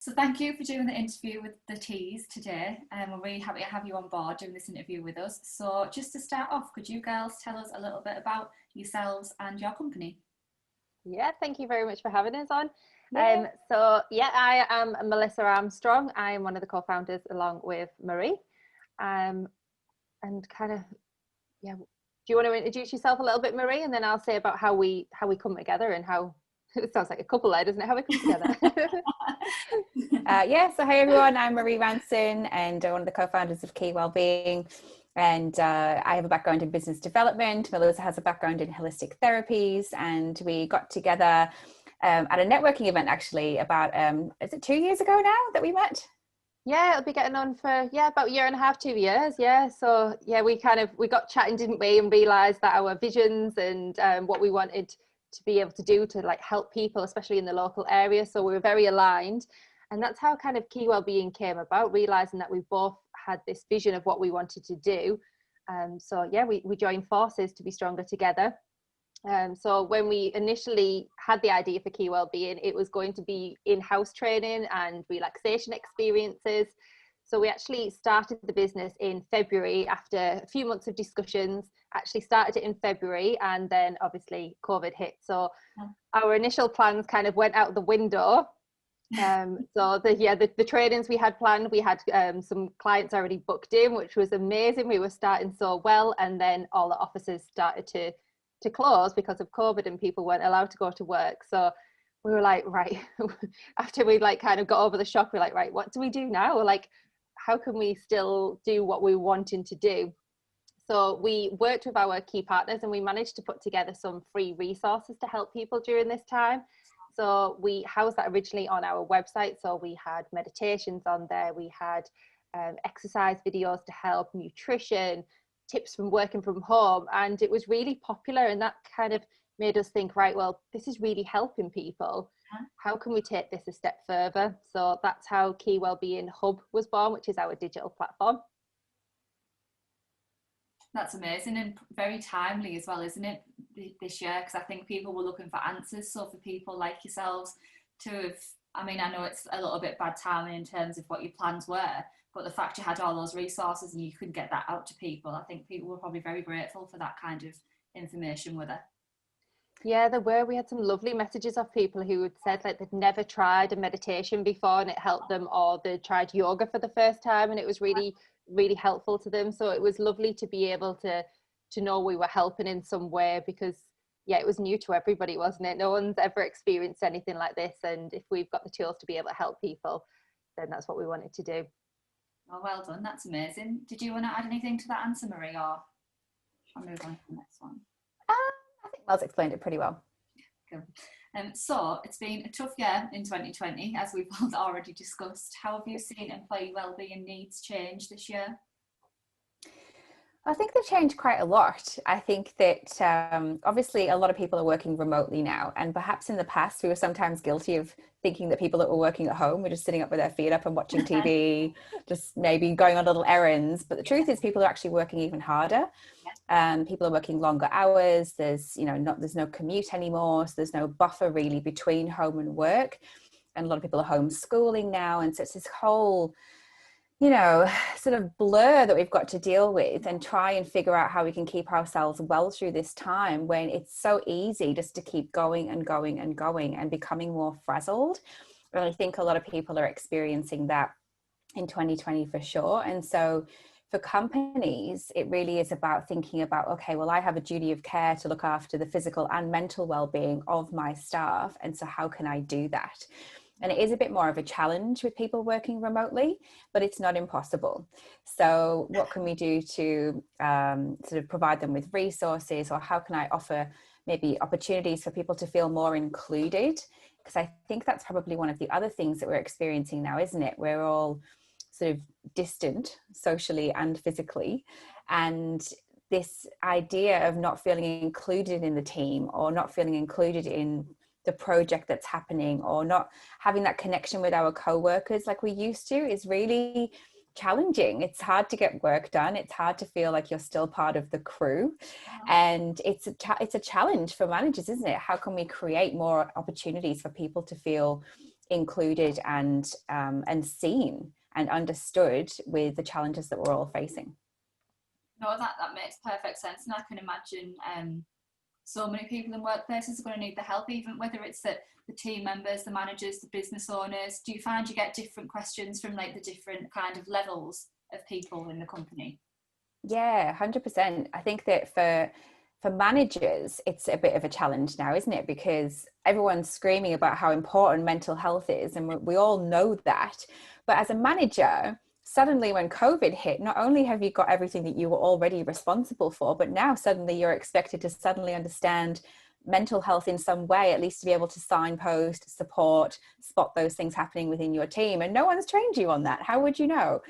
So thank you for doing the interview with the T's today. We're really happy to have you on board doing this interview with us. So just to start off, could you girls tell us a little bit about yourselves and your company? Yeah, thank you very much for having us on. Yeah. I am Melissa Armstrong. I am one of the co-founders along with Marie. And kind of, yeah, do you want to introduce yourself a little bit, Marie? And then I'll say about how we come together and how it sounds like a couple there, doesn't it? How we come together. So hi everyone, I'm Marie Ranson and one of the co-founders of Key Wellbeing. And I have a background in business development. Melissa has a background in holistic therapies, and we got together at a networking event actually about, is it 2 years ago now that we met? Yeah, it'll be getting on for about a year and a half, 2 years. Yeah, so yeah, we got chatting, didn't we, and realised that our visions and what we wanted to be able to do to like help people, especially in the local area. So we were very aligned, and that's how kind of Key Wellbeing came about, realising that we both had this vision of what we wanted to do. We joined forces to be stronger together. So when we initially had the idea for Key Wellbeing, it was going to be in-house training and relaxation experiences. So we actually started the business in February after a few months of discussions, actually started it in February, and then obviously COVID hit. So our initial plans kind of went out the window. The trainings we had planned, we had some clients already booked in, which was amazing. We were starting so well, and then all the offices started to close because of COVID and people weren't allowed to go to work. So we were like, right, after we like kind of got over the shock, we're like, right, what do we do now? We're like, how can we still do what we're wanting to do? So we worked with our key partners and we managed to put together some free resources to help people during this time. So we housed that originally on our website. So we had meditations on there, we had exercise videos to help, nutrition, tips from working from home, and it was really popular, and that kind of made us think, right, well, this is really helping people. How can we take this a step further? So that's how Key Wellbeing Hub was born, which is our digital platform. That's amazing and very timely as well, isn't it, this year? Because I think people were looking for answers. So for people like yourselves to have, I mean, I know it's a little bit bad timing in terms of what your plans were, but the fact you had all those resources and you could get that out to people, I think people were probably very grateful for that kind of information, were there? Yeah, there were. We had some lovely messages of people who had said like they'd never tried a meditation before and it helped them, or they tried yoga for the first time and it was really, really helpful to them. So it was lovely to be able to know we were helping in some way, because it was new to everybody, wasn't it? No one's ever experienced anything like this, and if we've got the tools to be able to help people, then that's what we wanted to do. Oh, well done. That's amazing. Did you want to add anything to that answer, Marie, or I'll move on to the next one? I think Mel's explained it pretty well. Cool. So it's been a tough year in 2020, as we've already discussed. How have you seen employee wellbeing needs change this year? I think they've changed quite a lot. I think that obviously a lot of people are working remotely now, and perhaps in the past we were sometimes guilty of thinking that people that were working at home were just sitting up with their feet up and watching TV, just maybe going on little errands. But the truth is people are actually working even harder. People are working longer hours. There's no commute anymore, so there's no buffer really between home and work. And a lot of people are homeschooling now, and so it's this whole sort of blur that we've got to deal with and try and figure out how we can keep ourselves well through this time when it's so easy just to keep going and going and going and becoming more frazzled. And I think a lot of people are experiencing that in 2020 for sure. And so for companies, it really is about thinking about, okay, well, I have a duty of care to look after the physical and mental well-being of my staff. And so how can I do that? And it is a bit more of a challenge with people working remotely, but it's not impossible. So what can we do to sort of provide them with resources, or how can I offer maybe opportunities for people to feel more included? Because I think that's probably one of the other things that we're experiencing now, isn't it? We're all sort of distant socially and physically. And this idea of not feeling included in the team, or not feeling included in the project that's happening, or not having that connection with our co-workers like we used to, is really challenging. It's hard to get work done. It's hard to feel like you're still part of the crew. And it's a challenge for managers, isn't it? How can we create more opportunities for people to feel included and seen and understood with the challenges that we're all facing. No, that makes perfect sense, and I can imagine so many people in workplaces are going to need the help, even whether it's the team members, the managers, the business owners. Do you find you get different questions from like the different kind of levels of people in the company? Yeah, 100%. I think that for managers, it's a bit of a challenge now, isn't it? Because everyone's screaming about how important mental health is, and we all know that. But as a manager, suddenly when COVID hit, not only have you got everything that you were already responsible for, but now suddenly you're expected to suddenly understand mental health in some way, at least to be able to signpost, support, spot those things happening within your team. And no one's trained you on that. How would you know?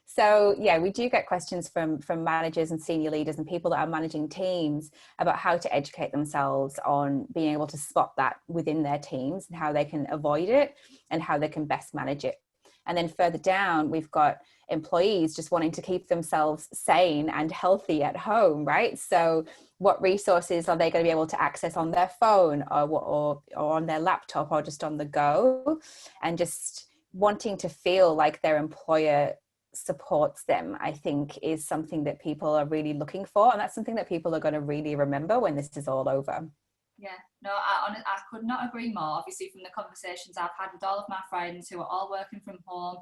So yeah, we do get questions from managers and senior leaders and people that are managing teams about how to educate themselves on being able to spot that within their teams and how they can avoid it and how they can best manage it. And then further down, we've got employees just wanting to keep themselves sane and healthy at home, right? So what resources are they going to be able to access on their phone or on their laptop or just on the go? And just wanting to feel like their employer supports them, I think, is something that people are really looking for. And that's something that people are going to really remember when this is all over. Yeah, no, I could not agree more. Obviously, from the conversations I've had with all of my friends who are all working from home,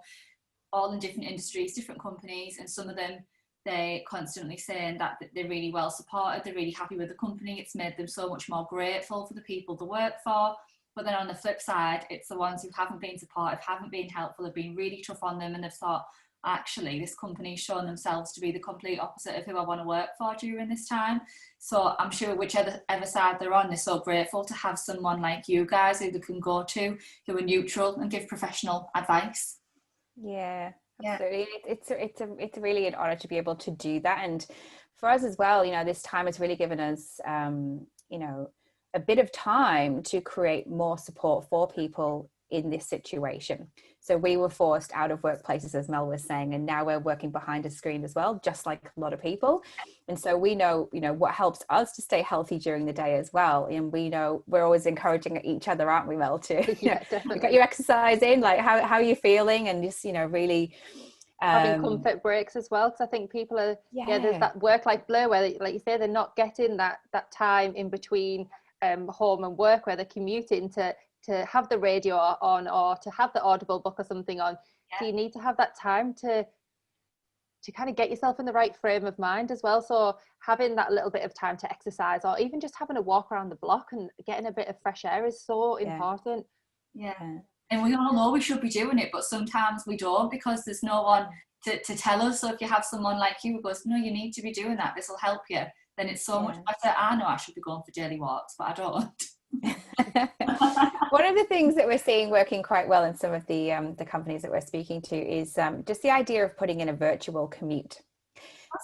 all in different industries, different companies, and some of them, they're constantly saying that they're really well supported, they're really happy with the company. It's made them so much more grateful for the people they work for. But then on the flip side, it's the ones who haven't been supportive, haven't been helpful, have been really tough on them, and they've thought, actually, this company's shown themselves to be the complete opposite of who I want to work for during this time. So I'm sure whichever side they're on, they're so grateful to have someone like you guys who they can go to, who are neutral and give professional advice. Yeah, absolutely. It's really an honor to be able to do that. And for us as well, you know, this time has really given us, you know, a bit of time to create more support for people in this situation. So we were forced out of workplaces, as Mel was saying, and now we're working behind a screen as well, just like a lot of people. And so we know, you know, what helps us to stay healthy during the day as well. And we know we're always encouraging each other, aren't we, Mel, to definitely. You got your exercise in, like how are you feeling? And just, you know, really having comfort breaks as well, because I think people are there's that work-life blur where, like you say, they're not getting that time in between home and work where they're commuting to have the radio on or to have the Audible book or something on. So you need to have that time to kind of get yourself in the right frame of mind as well. So having that little bit of time to exercise or even just having a walk around the block and getting a bit of fresh air is so important. And we all know we should be doing it, but sometimes we don't because there's no one to tell us. So if you have someone like you who goes, no, you need to be doing that, this will help you, then it's so much better. I know I should be going for daily walks, but I don't. One of the things that we're seeing working quite well in some of the companies that we're speaking to is just the idea of putting in a virtual commute.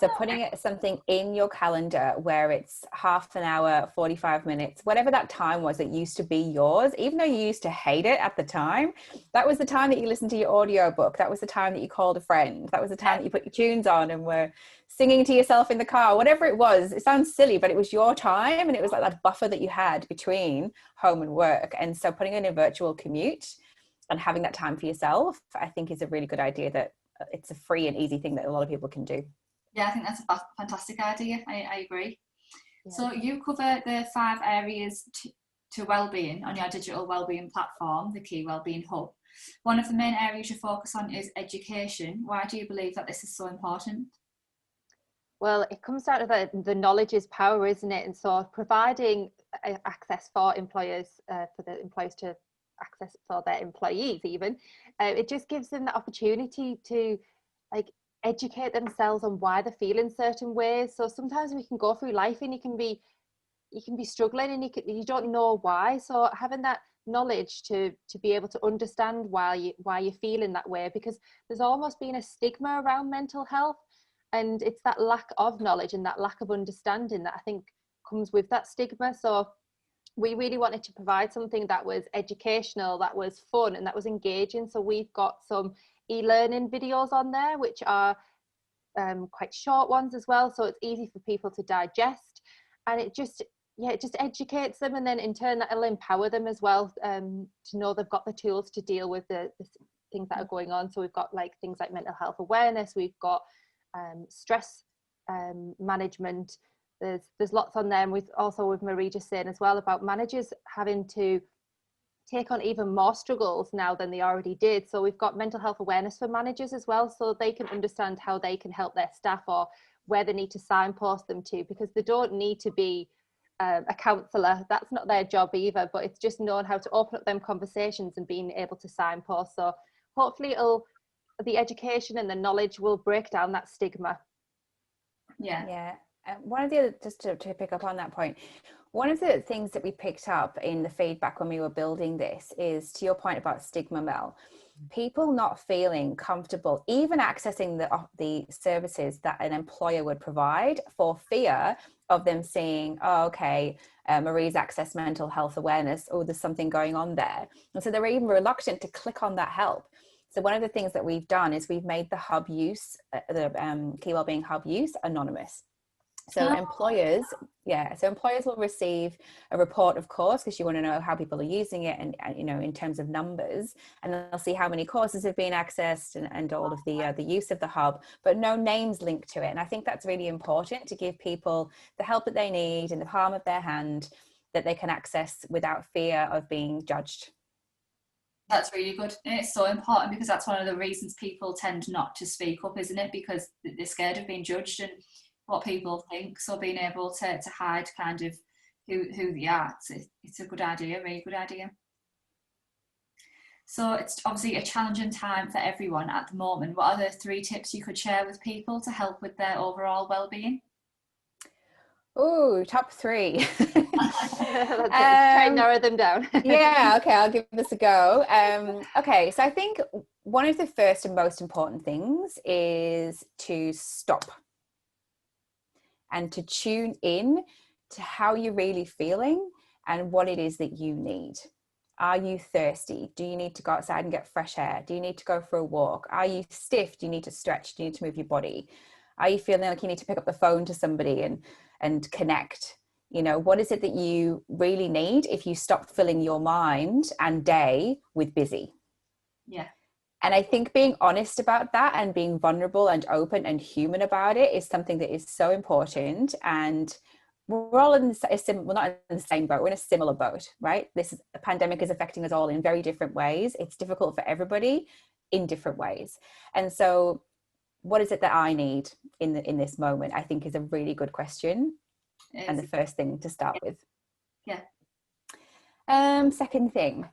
So putting something in your calendar where it's half an hour, 45 minutes, whatever that time was that used to be yours, even though you used to hate it at the time, that was the time that you listened to your audiobook. That was the time that you called a friend. That was the time that you put your tunes on and were singing to yourself in the car, whatever it was. It sounds silly, but it was your time. And it was like that buffer that you had between home and work. And so putting in a virtual commute and having that time for yourself, I think is a really good idea, that it's a free and easy thing that a lot of people can do. Yeah, I think that's a fantastic idea. I agree. Yeah. So you cover the 5 areas to wellbeing on your digital wellbeing platform, the Key Wellbeing Hub. One of the main areas you focus on is education. Why do you believe that this is so important? Well, it comes out of the knowledge is power, isn't it? And so providing access for employers, for the employers to access for their employees even, it just gives them the opportunity to educate themselves on why they're feeling certain ways. So sometimes we can go through life and you can be struggling and you don't know why. So having that knowledge to be able to understand why you're feeling that way, because there's almost been a stigma around mental health, and it's that lack of knowledge and that lack of understanding that I think comes with that stigma. So we really wanted to provide something that was educational, that was fun, and that was engaging. So we've got some e-learning videos on there, which are quite short ones as well, so it's easy for people to digest, and it just yeah, it just educates them, and then in turn that'll empower them as well, to know they've got the tools to deal with the things that are going on. So we've got like things like mental health awareness, we've got stress management. There's lots on there. And with Marie just saying as well about managers having to take on even more struggles now than they already did. So we've got mental health awareness for managers as well, so they can understand how they can help their staff or where they need to signpost them to, because they don't need to be a counsellor. That's not their job either, but it's just knowing how to open up them conversations and being able to signpost. So hopefully the education and the knowledge will break down that stigma. Yeah. One of the other, just to pick up on that point, one of the things that we picked up in the feedback when we were building this is, to your point about stigma, Mel, people not feeling comfortable even accessing the services that an employer would provide for fear of them seeing, oh, okay, Marie's accessed mental health awareness, oh, there's something going on there. And so they're even reluctant to click on that help. So one of the things that we've done is we've made the hub use, the Key Wellbeing hub use, anonymous. So employers will receive a report, of course, because you want to know how people are using it, and you know, in terms of numbers, and they'll see how many courses have been accessed and all of the use of the hub, but no names linked to it. And I think that's really important, to give people the help that they need in the palm of their hand, that they can access without fear of being judged. That's really good. And it's so important, because that's one of the reasons people tend not to speak up, isn't it? Because they're scared of being judged and what people think. So being able to hide kind of who they are, it's a good idea, really good idea. So it's obviously a challenging time for everyone at the moment. What are the 3 tips you could share with people to help with their overall well-being? Oh, top 3. Let's try and narrow them down. Yeah, okay, I'll give this a go. Okay, so I think one of the first and most important things is to stop and to tune in to how you're really feeling and what it is that you need. Are you thirsty? Do you need to go outside and get fresh air? Do you need to go for a walk? Are you stiff? Do you need to stretch? Do you need to move your body? Are you feeling like you need to pick up the phone to somebody and connect? You know, what is it that you really need if you stop filling your mind and day with busy? Yeah. And I think being honest about that and being vulnerable and open and human about it is something that is so important. And we're all in we're not in the same boat, we're in a similar boat, right? A pandemic is affecting us all in very different ways. It's difficult for everybody in different ways. And so what is it that I need in this moment, I think, is a really good question. And the first thing to start with. Yeah. Second thing,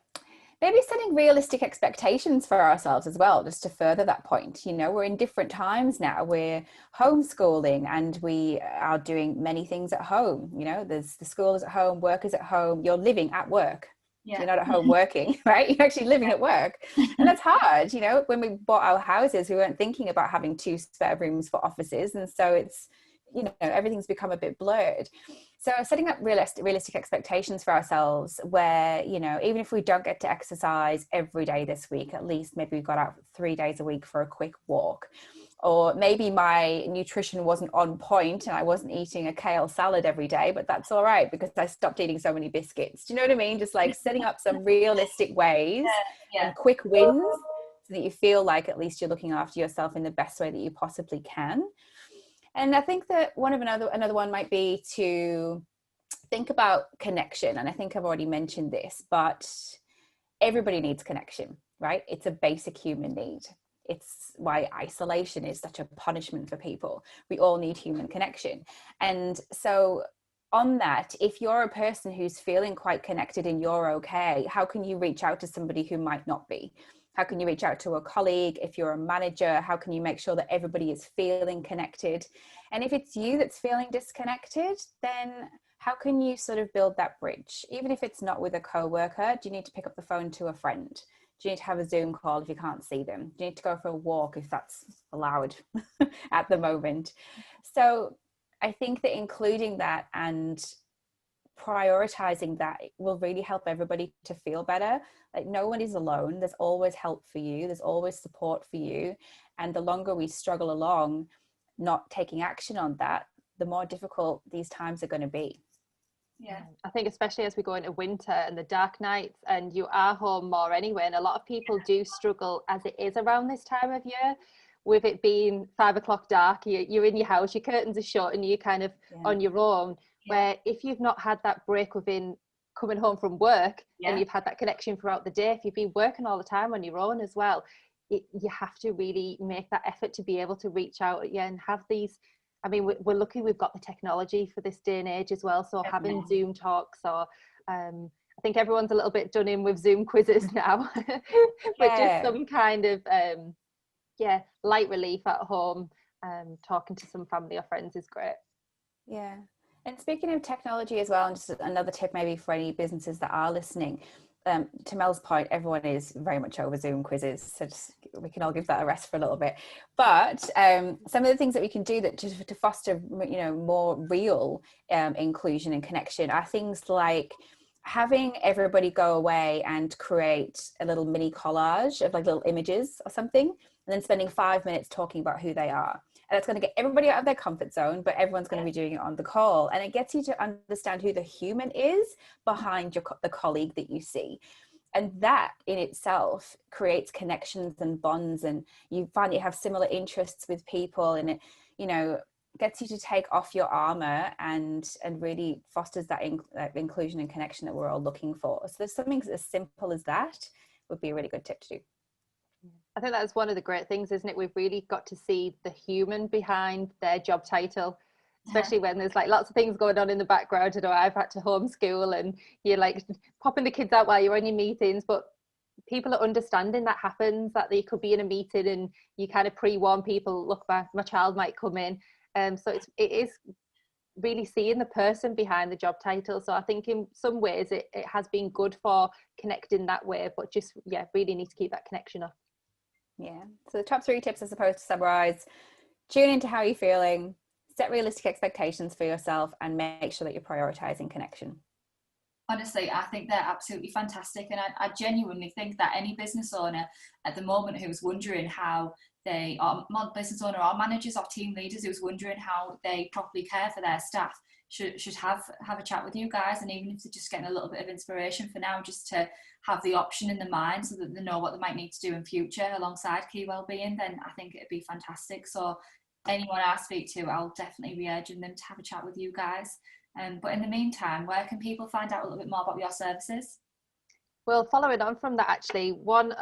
maybe setting realistic expectations for ourselves as well, just to further that point. You know, we're in different times now. We're homeschooling and we are doing many things at home. You know, there's the school is at home, work is at home, you're living at work. Yeah. You're not at home working, right? You're actually living at work. And that's hard. You know, when we bought our houses, we weren't thinking about having 2 spare rooms for offices. And so it's, you know, everything's become a bit blurred. So setting up realistic expectations for ourselves where, you know, even if we don't get to exercise every day this week, at least maybe we've got out 3 days a week for a quick walk. Or maybe my nutrition wasn't on point and I wasn't eating a kale salad every day, but that's all right because I stopped eating so many biscuits. Do you know what I mean? Just like setting up some realistic ways and quick wins so that you feel like at least you're looking after yourself in the best way that you possibly can. And I think that another one might be to think about connection. And I think I've already mentioned this, but everybody needs connection, right? It's a basic human need. It's why isolation is such a punishment for people. We all need human connection. And so on that, if you're a person who's feeling quite connected and you're okay, how can you reach out to somebody who might not be? How can you reach out to a colleague? If you're a manager, how can you make sure that everybody is feeling connected? And if it's you that's feeling disconnected, then how can you sort of build that bridge? Even if it's not with a coworker, do you need to pick up the phone to a friend? Do you need to have a Zoom call if you can't see them? Do you need to go for a walk if that's allowed at the moment? So I think that including that and prioritizing that will really help everybody to feel better. Like no one is alone. There's always help for you. There's always support for you. And the longer we struggle along, not taking action on that, the more difficult these times are going to be. Yeah. I think especially as we go into winter and the dark nights and you are home more anyway, and a lot of people do struggle as it is around this time of year with it being 5 o'clock dark, you're in your house, your curtains are shut and you're kind of on your own, where if you've not had that break within coming home from work and you've had that connection throughout the day, if you've been working all the time on your own as well, you have to really make that effort to be able to reach out and have these. I mean, we're lucky we've got the technology for this day and age as well, so having Zoom talks, or I think everyone's a little bit done in with Zoom quizzes now, but just some kind of light relief at home, talking to some family or friends is great. Yeah. And speaking of technology as well, and just another tip maybe for any businesses that are listening, to Mel's point, everyone is very much over Zoom quizzes, so we can all give that a rest for a little bit. But some of the things that we can do that just to foster, more real inclusion and connection are things like having everybody go away and create a little mini collage of like little images or something, and then spending 5 minutes talking about who they are. And that's going to get everybody out of their comfort zone, but everyone's going to be doing it on the call. And it gets you to understand who the human is behind the colleague that you see. And that in itself creates connections and bonds, and you find you have similar interests with people, and it, gets you to take off your armor and really fosters that inclusion and connection that we're all looking for. So there's something as simple as that would be a really good tip to do. I think that's one of the great things, isn't it? We've really got to see the human behind their job title, especially when there's like lots of things going on in the background. I've had to homeschool and you're like popping the kids out while you're on your meetings, but people are understanding that happens, that they could be in a meeting and you kind of pre-warn people, look, my child might come in. So it is really seeing the person behind the job title. So I think in some ways it has been good for connecting that way, but just, really need to keep that connection up. Yeah. So the top 3 tips, I suppose, to summarize: tune into how you're feeling, set realistic expectations for yourself, and make sure that you're prioritizing connection. Honestly, I think they're absolutely fantastic. And I genuinely think that any business owner at the moment who's wondering how they are, business owner or managers or team leaders who's wondering how they properly care for their staff should have a chat with you guys. And even if they're just getting a little bit of inspiration for now, just to have the option in the mind so that they know what they might need to do in future alongside Key Wellbeing, then I think it'd be fantastic. So anyone I speak to, I'll definitely be urging them to have a chat with you guys. But in the meantime, where can people find out a little bit more about your services? Well, following on from that, actually, one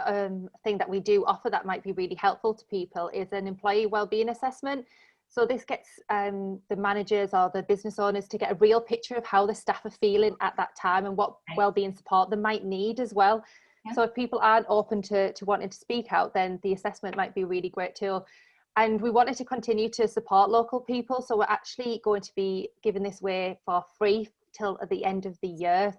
thing that we do offer that might be really helpful to people is an employee wellbeing assessment. So this gets the managers or the business owners to get a real picture of how the staff are feeling at that time and what wellbeing support they might need as well. Yeah. So if people aren't open to wanting to speak out, then the assessment might be a really great tool. And we wanted to continue to support local people. So we're actually going to be giving this away for free till at the end of the year.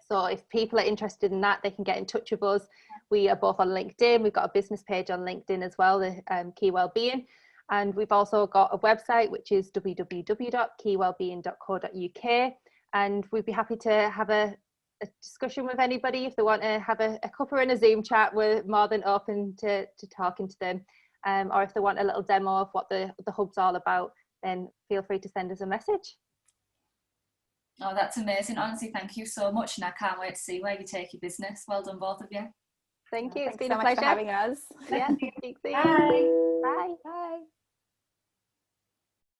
So if people are interested in that, they can get in touch with us. We are both on LinkedIn. We've got a business page on LinkedIn as well, the Key Wellbeing. And we've also got a website, which is www.keywellbeing.co.uk. And we'd be happy to have a discussion with anybody. If they want to have a cuppa and a Zoom chat, we're more than open to talking to them. Or if they want a little demo of what the hub's all about, then feel free to send us a message. Oh, that's amazing. Honestly, thank you so much. And I can't wait to see where you take your business. Well done, both of you. Thank you. It's Thanks been so a much pleasure for having us. Yeah, speak soon. Bye. Bye. Bye.